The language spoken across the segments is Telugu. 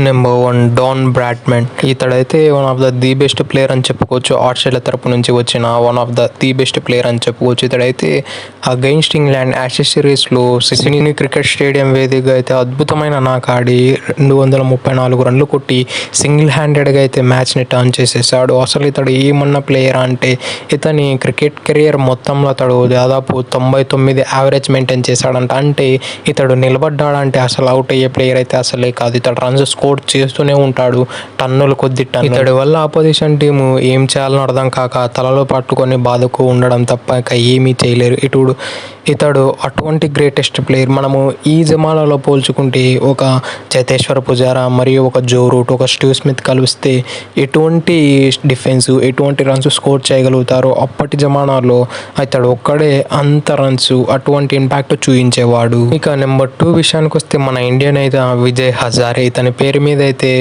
Number 1 Don Bradman. ఇతడైతే one of the best player అని చెప్పుకోవచ్చు. ఆస్ట్రేలియా తరపు నుంచి వచ్చిన one of the best player అని చెప్పుకోవచ్చు. ఇతడైతే అగైన్స్ట్ ఇంగ్లాండ్ యాషెస్ సిరీస్లో సిడ్నీ క్రికెట్ స్టేడియం వేదికగా అయితే అద్భుతమైన నాక్ ఆడి 234 రన్లు కొట్టి సింగిల్ హ్యాండెడ్గా అయితే మ్యాచ్ని టర్న్ చేసేసాడు. అసలు ఇతడు ఏమన్నా ప్లేయర్ అంటే ఇతని క్రికెట్ కెరియర్ మొత్తంలో అతడు దాదాపు 99 యావరేజ్ మెయింటైన్ చేశాడంట. అంటే ఇతడు నిలబడ్డాడంటే అసలు అవుట్ అయ్యే ప్లేయర్ అయితే అసలే కాదు. ఇతడు రన్స్ స్కోర్ చేస్తూనే ఉంటాడు, టన్నులు కొద్ది టన్నులు. ఇతడి వల్ల ఆపోజిషన్ టీము ఏం చేయాలని అర్థం కాక తలలో పట్టుకొని బాధకు ఉండడం తప్ప ఇంకా ఏమీ చేయలేరు. ఇతడు అటువంటి గ్రేటెస్ట్ ప్లేయర్. మనము ఈ జమానాలో పోల్చుకుంటే ఒక చేతేశ్వర పుజారా మరియు ఒక జో రూట్, ఒక స్టీవ్ స్మిత్ కలిస్తే ఎటువంటి డిఫెన్స్, ఎటువంటి రన్స్ స్కోర్ చేయగలుగుతారో అప్పటి జమానాలో ఇతడు ఒక్కడే అంత రన్స్, అటువంటి ఇంపాక్ట్ చూపించేవాడు. ఇక నెంబర్ 2 విషయానికి వస్తే మన ఇండియన్ అయితే విజయ్ హజారే. ఇతని పేరు మీద అయితే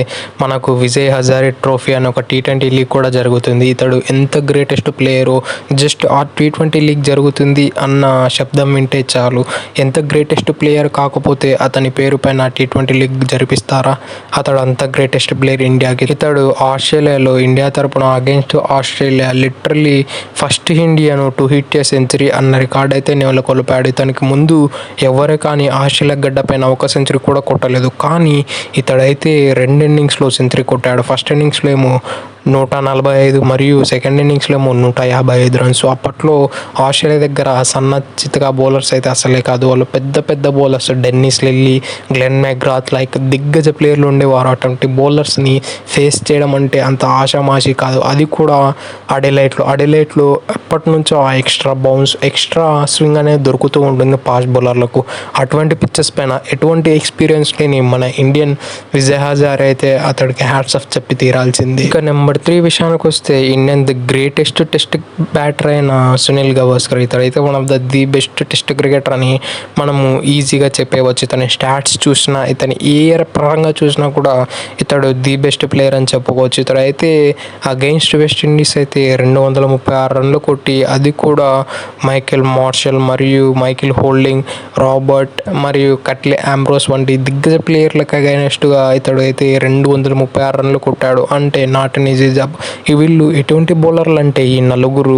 మనకు విజయ్ హజారే ట్రోఫీ అని ఒక T20 లీగ్ కూడా జరుగుతుంది. ఇతడు ఎంత గ్రేటెస్ట్ ప్లేయరో జస్ట్ ఆ T20 లీగ్ జరుగుతుంది అన్న శబ్దం వింటే చాలు. ఎంత గ్రేటెస్ట్ ప్లేయర్ కాకపోతే అతని పేరు పైన T20 లీగ్ జరిపిస్తారా? అతడు అంత గ్రేటెస్ట్ ప్లేయర్ ఇండియాకి. ఇతడు ఆస్ట్రేలియాలో ఇండియా తరపున against Australia literally first Indian to hit a century అన్న రికార్డ్ అయితే నెలకొల్పాడు. ఇతనికి ముందు ఎవరే కానీ ఆస్ట్రేలియా గడ్డ పైన ఒక సెంచరీ కూడా కొట్టలేదు. కానీ ఇతడైతే 2 ఇన్నింగ్స్లో సెంచరీ కొట్టాడు. ఫస్ట్ ఇన్నింగ్స్లో ఏమో 145 మరియు సెకండ్ ఇన్నింగ్స్లో ఏమో 155 రన్స్. అప్పట్లో ఆస్ట్రేలియా దగ్గర సన్న చితగా బౌలర్స్ అయితే అసలే కాదు, వాళ్ళు పెద్ద పెద్ద bowlers, Dennis lily, Glenn McGrath like దిగ్గజ ప్లేయర్లు ఉండేవారు. అటువంటి బౌలర్స్ని ఫేస్ చేయడం అంటే అంత ఆషామాషి కాదు. అది కూడా అడిలైట్లో ఎప్పటి నుంచో ఆ ఎక్స్ట్రా బౌన్స్, ఎక్స్ట్రా స్వింగ్ అనేది దొరుకుతూ ఉంటుంది ఫాస్ట్ బౌలర్లకు. అటువంటి పిచ్చెస్ పైన ఎటువంటి ఎక్స్పీరియన్స్ లేని మన ఇండియన్ విజయ్ హజారే అయితే అతడికి హ్యాట్స్ ఆఫ్ చెప్పి తీరాల్సింది. ఇక నెంబర్ 3 విషయానికి వస్తే Indian the greatest test batter అయిన సునీల్ గవాస్కర్. ఇతడైతే one of the best test cricketer అని మనము ఈజీగా చెప్పవచ్చు. ఇతని స్టాట్స్ చూసినా, ఇతని ఇయర్ పరంగా చూసినా కూడా ఇతడు ది బెస్ట్ ప్లేయర్ అని చెప్పుకోవచ్చు. ఇతడైతే అగైన్స్ట్ వెస్టిండీస్ అయితే 236 రన్లు కొట్టి, అది కూడా మైకెల్ మార్షల్ మరియు మైకిల్ హోల్డింగ్, రాబర్ట్ మరియు కట్లే ఆంబ్రోస్ వంటి దిగ్గజ ప్లేయర్లకు అగైనెస్ట్గా ఇతడు అయితే 236 రన్లు కొట్టాడు. అంటే నాట్ అన్ ఈజీ జాబ్. వీళ్ళు ఎటువంటి బౌలర్లు అంటే ఈ నలుగురు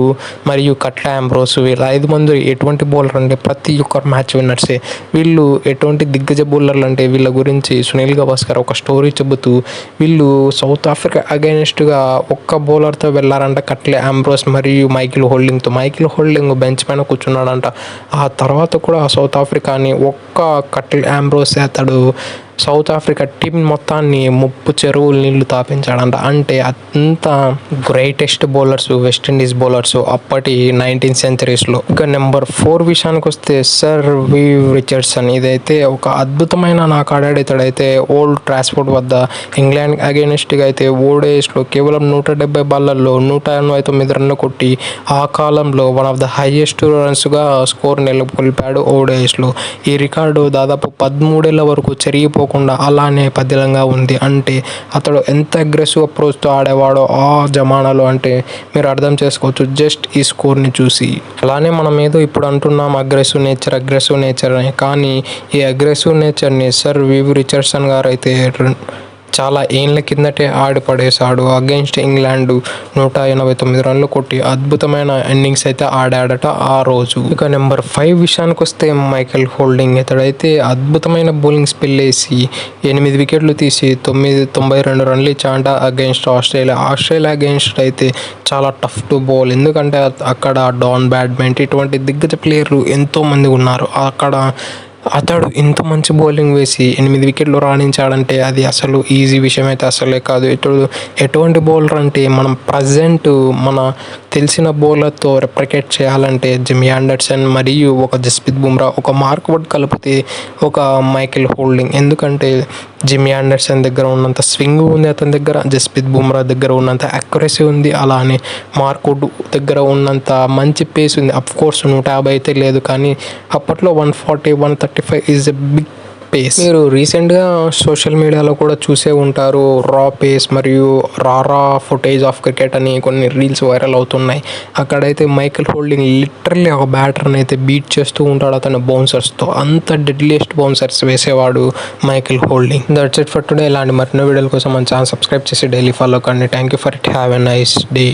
మరియు కట్లే ఆంబ్రోస్, వీళ్ళ 5 మంది ఎటువంటి బౌలర్ అంటే ప్రతి ఒక్కరు మ్యాచ్ విన్నర్సే. వీళ్ళు ఎటువంటి దిగ్గజ బౌలర్లు అంటే వీళ్ళ గురించి సునీల్ గవాస్కర్ ఒక స్టోరీ చెబుతూ, వీళ్ళు సౌత్ ఆఫ్రికా అగైనెస్ట్గా ఒక్క బౌలర్తో వెళ్ళారంట, కట్లే ఆంబ్రోస్ మరియు మైకిల్ హోల్డింగ్తో. మైకిల్ హోల్డింగ్ బెంచ్ పైన కూర్చున్నాడంట. ఆ తర్వాత కూడా సౌత్ ఆఫ్రికాని ఒక్క కట్లే ఆంబ్రోస్ అతడు సౌత్ ఆఫ్రికా టీం మొత్తాన్ని ముప్పు చెరువులు నీళ్లు తాపించాడంట. అంటే అంత గ్రేటెస్ట్ బౌలర్స్ వెస్టిండీస్ బౌలర్స్ అప్పటి 19th సెంచరీస్లో. ఇక నెంబర్ 4 విషయానికి వస్తే సర్ వివ్ రిచర్డ్సన్. ఇదైతే ఒక అద్భుతమైన నాక్ ఆడాడు. ఇతడైతే ఓల్డ్ ట్రాన్స్పోర్ట్ వద్ద ఇంగ్లాండ్ అగైనెస్ట్గా అయితే ఓడేస్లో కేవలం 170 బాళ్ళల్లో 189 రన్లు కొట్టి ఆ కాలంలో వన్ ఆఫ్ ద హైయెస్ట్ రన్స్గా స్కోర్ నెలకొల్పాడు ఓడేస్లో. ఈ రికార్డు దాదాపు 13 ఏళ్ల వరకు చెరిగిపో అలానే పదిలంగా ఉంది. అంటే అతడు ఎంత అగ్రెసివ్ అప్రోచ్తో ఆడేవాడో ఆ జమానాలో అంటే మీరు అర్థం చేసుకోవచ్చు జస్ట్ ఈ స్కోర్ని చూసి. అలానే మనం ఏదో ఇప్పుడు అంటున్నాం అగ్రెసివ్ నేచర్ అని, కానీ ఈ అగ్రెసివ్ నేచర్ని సర్ వివ్ రిచర్డ్సన్ గారు అయితే చాలా ఏళ్ళ కిందటే ఆడి పడేశాడు. అగైన్స్ట్ ఇంగ్లాండ్ 189 రన్లు కొట్టి అద్భుతమైన ఇన్నింగ్స్ అయితే ఆడాడట ఆ రోజు. ఇక నెంబర్ 5 విషయానికి వస్తే మైకెల్ హోల్డింగ్. ఇతడైతే అద్భుతమైన బౌలింగ్ స్పెల్ వేసి 8 వికెట్లు తీసి 92 రన్లు ఇచ్చాడంట అగైన్స్ట్ ఆస్ట్రేలియా అగైన్స్ట్ అయితే చాలా టఫ్ టు బౌల్. ఎందుకంటే అక్కడ డాన్ బ్రాడ్మన్ ఇటువంటి దిగ్గజ ప్లేయర్లు ఎంతోమంది ఉన్నారు. అతడు ఇంత మంచి బౌలింగ్ వేసి 8 వికెట్లు రాణించాడంటే అది అసలు ఈజీ విషయం అయితే అసలే కాదు. ఎటువంటి బౌలర్ అంటే మనం ప్రజెంట్ మన తెలిసిన బౌలర్తో రెప్లికేట్ చేయాలంటే జిమ్మీ ఆండర్సన్ మరియు ఒక జస్ప్రీత్ బుమ్రా, ఒక మార్క్ వుడ్ కలిపితే ఒక మైకెల్ హోల్డింగ్. ఎందుకంటే జిమ్మీ ఆండర్సన్ దగ్గర ఉన్నంత స్వింగ్ ఉంది అతని దగ్గర, జస్ప్రీత్ బుమ్రా దగ్గర ఉన్నంత అక్యురసీ ఉంది, అలానే మార్క్ వుడ్ దగ్గర ఉన్నంత మంచి పేస్ ఉంది. అఫ్కోర్స్ 150 అయితే లేదు, కానీ అప్పట్లో 140, 135 ఈజ్ ఎ బిగ్ పేస్. మీరు రీసెంట్గా సోషల్ మీడియాలో కూడా చూసే ఉంటారు, రా పేస్ మరియు రా ఫుటేజ్ ఆఫ్ క్రికెట్ అని కొన్ని రీల్స్ వైరల్ అవుతున్నాయి. అక్కడైతే మైకేల్ హోల్డింగ్ లిటరల్లీ ఒక బ్యాటర్ని అయితే బీట్ చేస్తూ ఉంటాడు అతను బౌన్సర్స్తో. అంత డెడ్లియెస్ట్ బౌన్సర్స్ వేసేవాడు Michael Holding. That's it for today. ఇలాంటి మరిన్ని వీడియోల కోసం మన ఛానల్ సబ్స్క్రైబ్ చేసి డైలీ ఫాలో కండి. Thank you for it. Have a nice day.